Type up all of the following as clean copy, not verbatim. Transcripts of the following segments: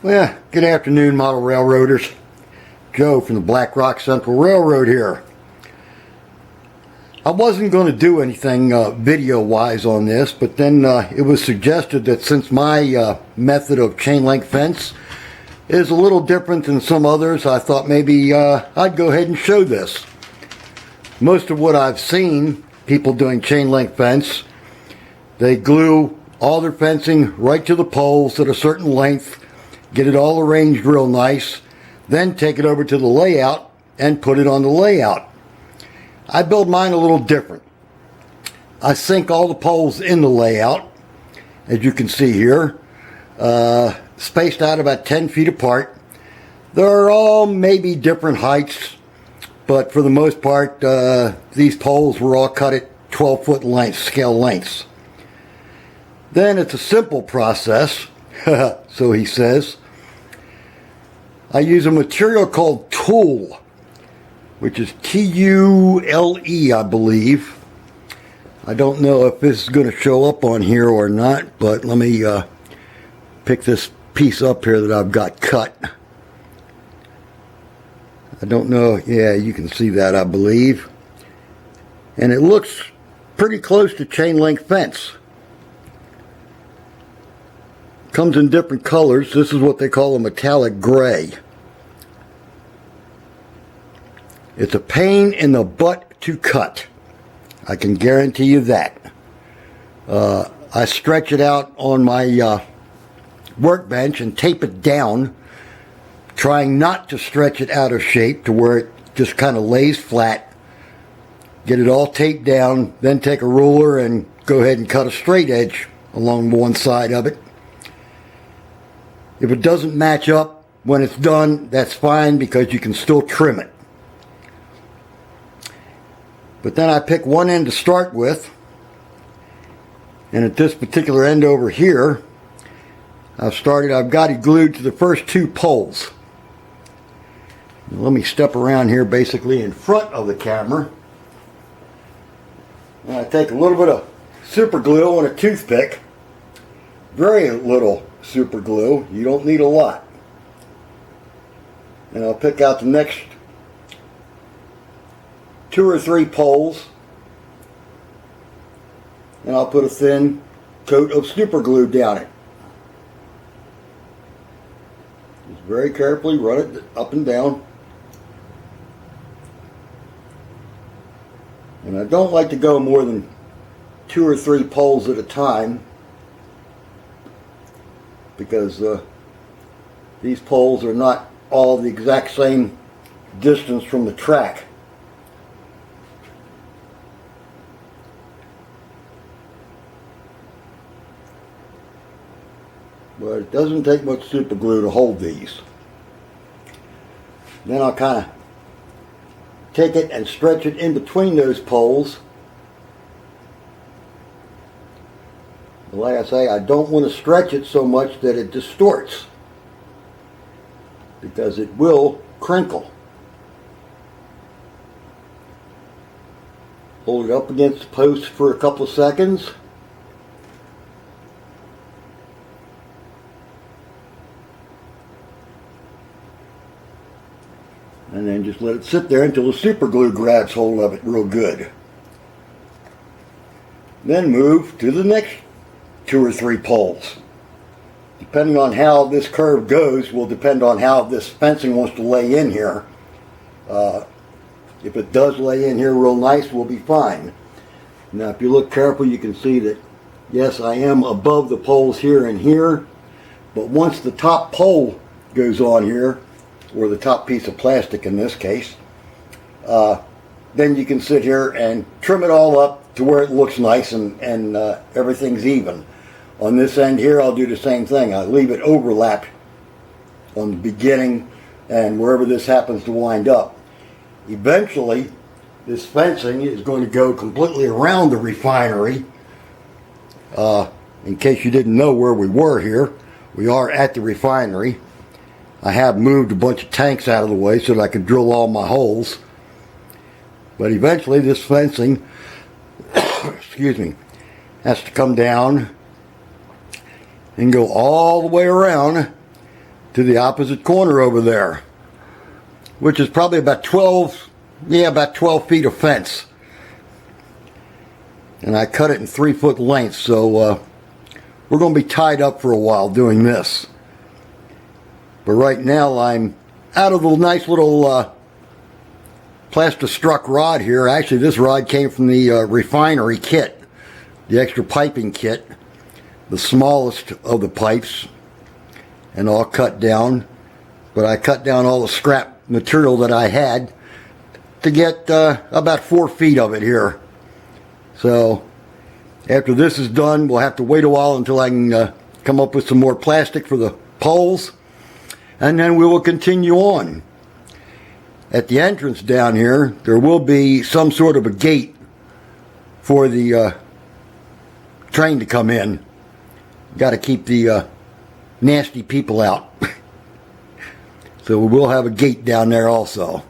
Well, good afternoon, model railroaders. Joe from the Black Rock Central Railroad here. I wasn't going to do anything video-wise on this, but then it was suggested that since my method of chain link fence is a little different than some others, I thought maybe I'd go ahead and show this. Most of what I've seen people doing chain link fence, they glue all their fencing right to the poles at a certain length, get it all arranged real nice, then take it over to the layout and put it on the layout. I build mine a little different. I sink all the poles in the layout, as you can see here, spaced out about 10 feet apart. They're all maybe different heights, but for the most part, these poles were all cut at 12-foot lengths, scale lengths. Then it's a simple process, so he says. I use a material called tulle, which is T-U-L-E, I believe. I don't know if this is going to show up on here or not, but let me pick this piece up here that I've got cut. I don't know. Yeah, you can see that, I believe. And it looks pretty close to chain link fence. Comes in different colors. This is what they call a metallic gray. It's a pain in the butt to cut. I can guarantee you that. I stretch it out on my workbench and tape it down, trying not to stretch it out of shape to where it just kind of lays flat. Get it all taped down, then take a ruler and go ahead and cut a straight edge along one side of it. If it doesn't match up when it's done, that's fine because you can still trim it. But then I pick one end to start with, and at this particular end over here, I've got it glued to the first two poles. Now let me step around here basically in front of the camera. And I take a little bit of super glue and a toothpick. Very little super glue. You don't need a lot. And I'll pick out the next 2 or 3 poles, and I'll put a thin coat of super glue down it. Just very carefully run it up and down. And I don't like to go more than 2 or 3 poles at a time, because these poles are not all the exact same distance from the track. But it doesn't take much super glue to hold these. Then I'll kind of take it and stretch it in between those poles. Like I say, I don't want to stretch it so much that it distorts, because it will crinkle. Hold it up against the post for a couple of seconds. And then just let it sit there until the super glue grabs hold of it real good. Then move to the next 2 or 3 poles. Depending on how this curve goes will depend on how this fencing wants to lay in here. If it does lay in here real nice, we'll be fine. Now if you look careful, you can see that yes, I am above the poles here and here, but once the top pole goes on here, or the top piece of plastic in this case, then you can sit here and trim it all up to where it looks nice and everything's even. On this end here, I'll do the same thing. I leave it overlapped on the beginning and wherever this happens to wind up. Eventually, this fencing is going to go completely around the refinery. In case you didn't know where we were here, we are at the refinery. I have moved a bunch of tanks out of the way so that I could drill all my holes. But eventually this fencing, excuse me, has to come down and go all the way around to to the opposite corner over there, which is probably about 12 feet of fence. And I cut it in 3-foot lengths, so we're going to be tied up for a while doing this. But right now I'm out of the nice little Plastistruck rod here. Actually, this rod came from the refinery kit, the extra piping kit, the smallest of the pipes, and all cut down. But I cut down all the scrap material that I had to get about 4 feet of it here. So after this is done, we'll have to wait a while until I can come up with some more plastic for the poles, and then we will continue on. At the entrance down here, there will be some sort of a gate for the train to come in. Got to keep the nasty people out. So we will have a gate down there also.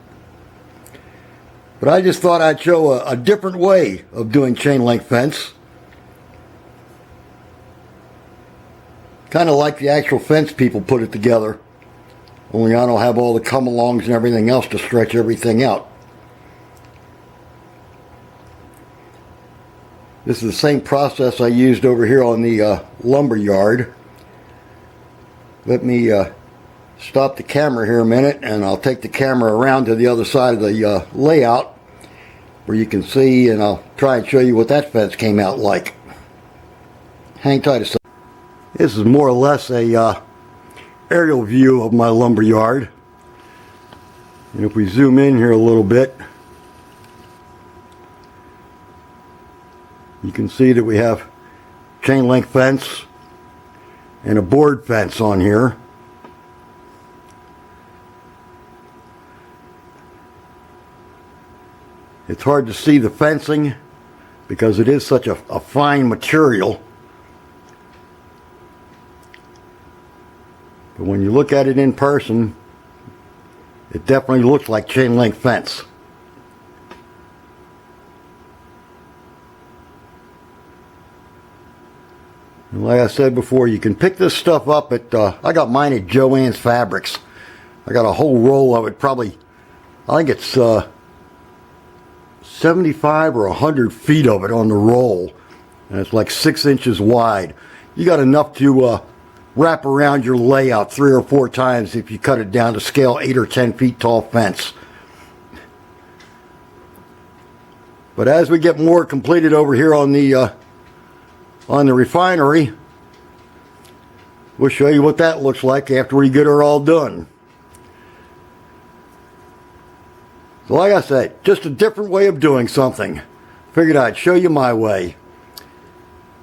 But I just thought I'd show a different way of doing chain link fence. Kind of like the actual fence people put it together. Only I don't have all the come-alongs and everything else to stretch everything out. This is the same process I used over here on the lumber yard. Let me stop the camera here a minute, and I'll take the camera around to the other side of the layout where you can see, and I'll try and show you what that fence came out like. Hang tight a second. This is more or less a aerial view of my lumber yard. And if we zoom in here a little bit, you can see that we have chain link fence and a board fence on here. It's hard to see the fencing because it is such a fine material. But when you look at it in person, it definitely looks like chain link fence. And like I said before, you can pick this stuff up at, I got mine at Joann's Fabrics. I got a whole roll of it, probably, I think it's 75 or 100 feet of it on the roll. And it's like 6 inches wide. You got enough to wrap around your layout 3 or 4 times if you cut it down to scale 8 or 10 feet tall fence. But as we get more completed over here on the refinery, we'll show you what that looks like after we get her all done. So like I said, just a different way of doing something. Figured I'd show you my way.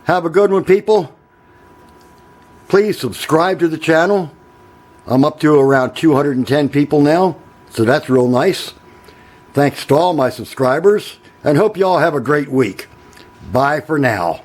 Have a good one, people. Please subscribe to the channel. I'm up to around 210 people now, so that's real nice. Thanks to all my subscribers, and hope you all have a great week. Bye for now.